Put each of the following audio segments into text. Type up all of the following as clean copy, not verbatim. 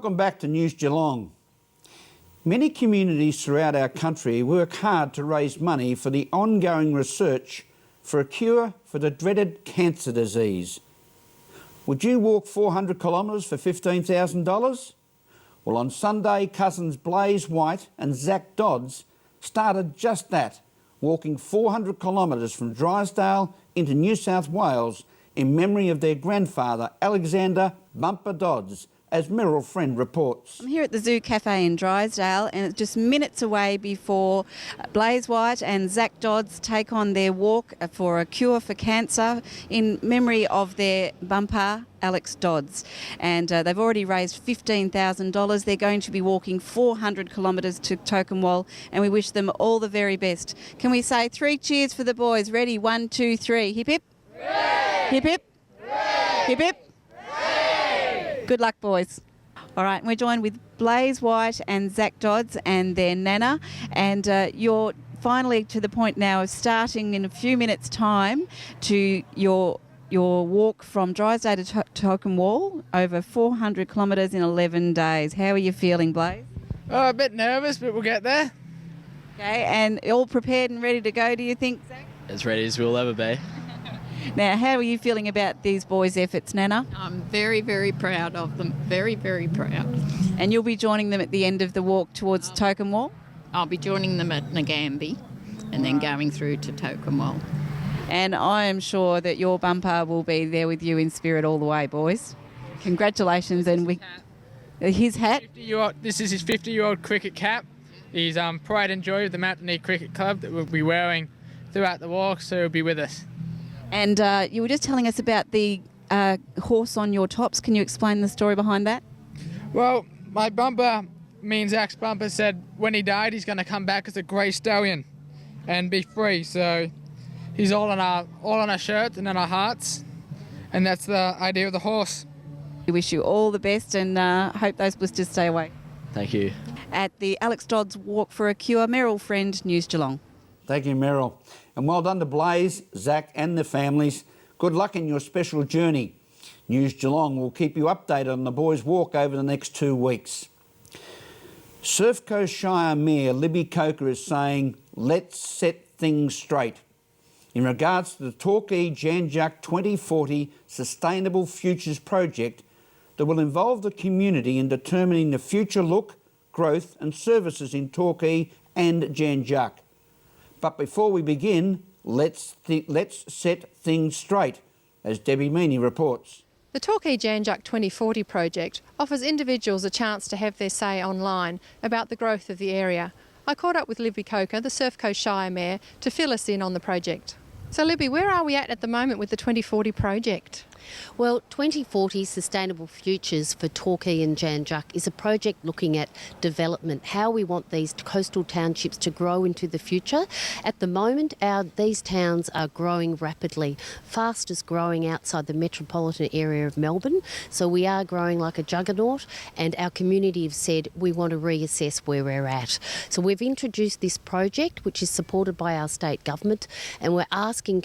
Welcome back to News Geelong. Many communities throughout our country work hard to raise money for the ongoing research for a cure for the dreaded cancer disease. Would you walk 400 kilometres for $15,000? Well, on Sunday, cousins Blaze White and Zach Dodds started just that, walking 400 kilometres from Drysdale into New South Wales in memory of their grandfather, Alexander Bumper Dodds, as Meryl Friend reports. I'm here at the Zoo Cafe in Drysdale, and it's just minutes away before Blaze White and Zach Dodds take on their walk for a cure for cancer in memory of their bumper, Alex Dodds. And they've already raised $15,000. They're going to be walking 400 kilometres to Tokemwal, and we wish them all the very best. Can we say 3 cheers for the boys? Ready? 1, 2, 3. Hip hip. Hooray! Hip hip. Hooray! Hip hip. Good luck, boys. All right, and we're joined with Blaze White and Zach Dodds and their nana, and you're finally to the point now of starting in a few minutes' time to your walk from Drysdale to Tokemwal, over 400 kilometres in 11 days. How are you feeling, Blaze? Oh, a bit nervous, but we'll get there. Okay, and all prepared and ready to go, do you think, Zach? As ready as we'll ever be. Now, how are you feeling about these boys' efforts, Nana? I'm very, very proud of them. Very, very proud. And you'll be joining them at the end of the walk towards Tokemwal? I'll be joining them at Nagambie and then going through to Tokemwal. And I am sure that your bumper will be there with you in spirit all the way, boys. Congratulations. And his hat? This is his 50-year-old cricket cap. He's pride and joy of the Matinee Cricket Club that we'll be wearing throughout the walk, so he'll be with us. And you were just telling us about the horse on your tops. Can you explain the story behind that? Well, my bumper, me and Zach's bumper, said when he died he's going to come back as a grey stallion and be free. So he's all on our shirts and on our hearts, and that's the idea of the horse. We wish you all the best and hope those blisters stay away. Thank you. At the Alex Dodds Walk for a Cure, Meryl Friend, News Geelong. Thank you, Meryl. And well done to Blaze, Zach and the families. Good luck in your special journey. News Geelong will keep you updated on the boys' walk over the next 2 weeks. Surf Coast Shire Mayor Libby Coker is saying, let's set things straight in regards to the Torquay Janjuk 2040 Sustainable Futures project that will involve the community in determining the future look, growth and services in Torquay and Janjuk. But before we begin, let's set things straight, as Debbie Meaney reports. The Torquay Janjuk 2040 project offers individuals a chance to have their say online about the growth of the area. I caught up with Libby Coker, the Surf Coast Shire Mayor, to fill us in on the project. So Libby, where are we at the moment with the 2040 project? Well, 2040 Sustainable Futures for Torquay and Janjuk is a project looking at development, how we want these coastal townships to grow into the future. At the moment, these towns are growing rapidly, fastest growing outside the metropolitan area of Melbourne. So we are growing like a juggernaut, and our community have said we want to reassess where we're at. So we've introduced this project, which is supported by our state government, and we're asking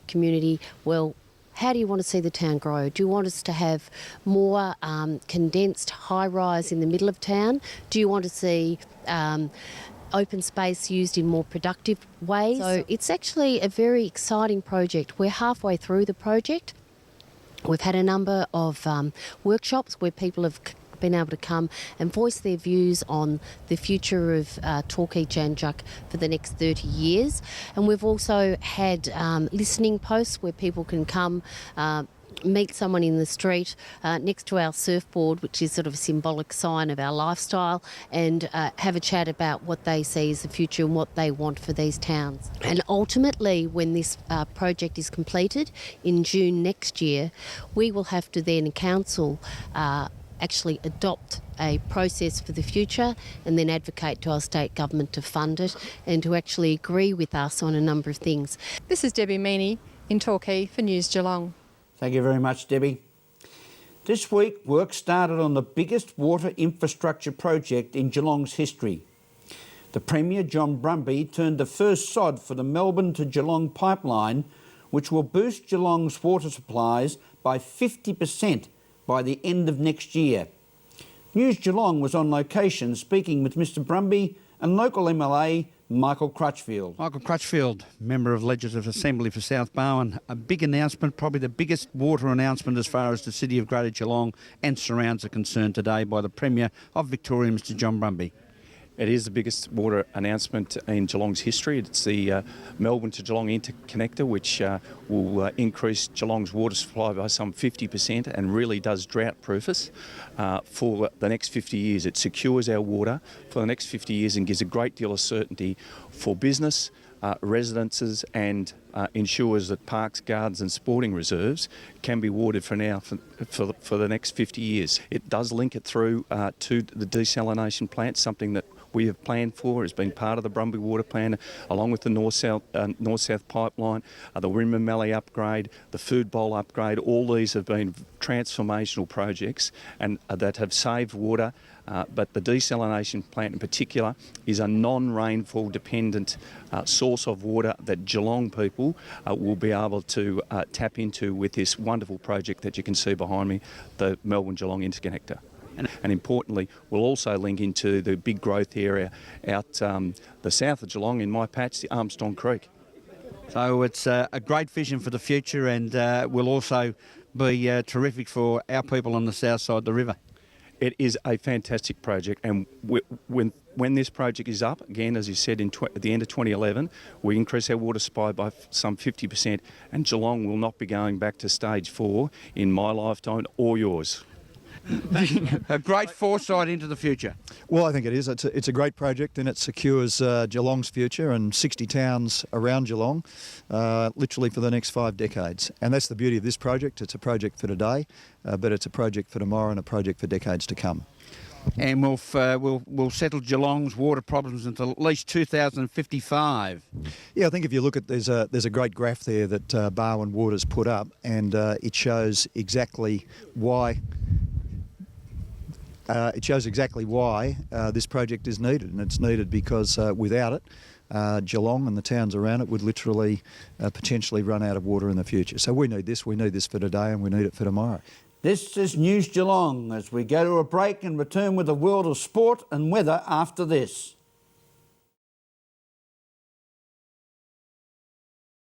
community, well, how do you want to see the town grow? Do you want us to have more condensed high-rise in the middle of town? Do you want to see open space used in more productive ways? So it's actually a very exciting project. We're halfway through the project. We've had a number of workshops where people have been able to come and voice their views on the future of Torquay Janjuk for the next 30 years. And we've also had listening posts where people can come meet someone in the street next to our surfboard, which is sort of a symbolic sign of our lifestyle, and have a chat about what they see as the future and what they want for these towns. And ultimately, when this project is completed in June next year, we will have to then council actually adopt a process for the future and then advocate to our state government to fund it and to actually agree with us on a number of things. This is Debbie Meaney in Torquay for News Geelong. Thank you very much, Debbie. This week, work started on the biggest water infrastructure project in Geelong's history. The Premier, John Brumby, turned the first sod for the Melbourne to Geelong pipeline, which will boost Geelong's water supplies by 50% by the end of next year. News Geelong was on location speaking with Mr Brumby and local MLA Michael Crutchfield. Michael Crutchfield, Member of Legislative Assembly for South Barwon. A big announcement, probably the biggest water announcement as far as the City of Greater Geelong and surrounds are concerned today by the Premier of Victoria, Mr John Brumby. It is the biggest water announcement in Geelong's history. It's the Melbourne to Geelong interconnector, which will increase Geelong's water supply by some 50% and really does drought-proof us for the next 50 years. It secures our water for the next 50 years and gives a great deal of certainty for business, residences, and ensures that parks, gardens and sporting reserves can be watered for the next 50 years. It does link it through to the desalination plant, something that we have planned for, has been part of the Brumby Water Plan, along with the North-South pipeline, the Rimmer Mallee upgrade, the Food Bowl upgrade. All these have been transformational projects and that have saved water, but the desalination plant in particular is a non-rainfall dependent source of water that Geelong people will be able to tap into with this wonderful project that you can see behind me, the Melbourne-Geelong Interconnector. And importantly, we'll also link into the big growth area out the south of Geelong in my patch, the Armstrong Creek. So it's a great vision for the future and will also be terrific for our people on the south side of the river. It is a fantastic project, and when this project is up, again, as you said, at the end of 2011, we increase our water supply by some 50%, and Geelong will not be going back to stage 4 in my lifetime or yours. A great foresight into the future. Well, I think it is. It's a great project and it secures Geelong's future and 60 towns around Geelong literally for the next 5 decades. And that's the beauty of this project. It's a project for today, but it's a project for tomorrow and a project for decades to come. And we'll settle Geelong's water problems until at least 2055. Yeah, I think if you look at there's a great graph there that Barwon Water's put up, and it shows exactly why. This project is needed, and it's needed because without it, Geelong and the towns around it would literally potentially run out of water in the future. So we need this for today, and we need it for tomorrow. This is News Geelong as we go to a break and return with a world of sport and weather after this.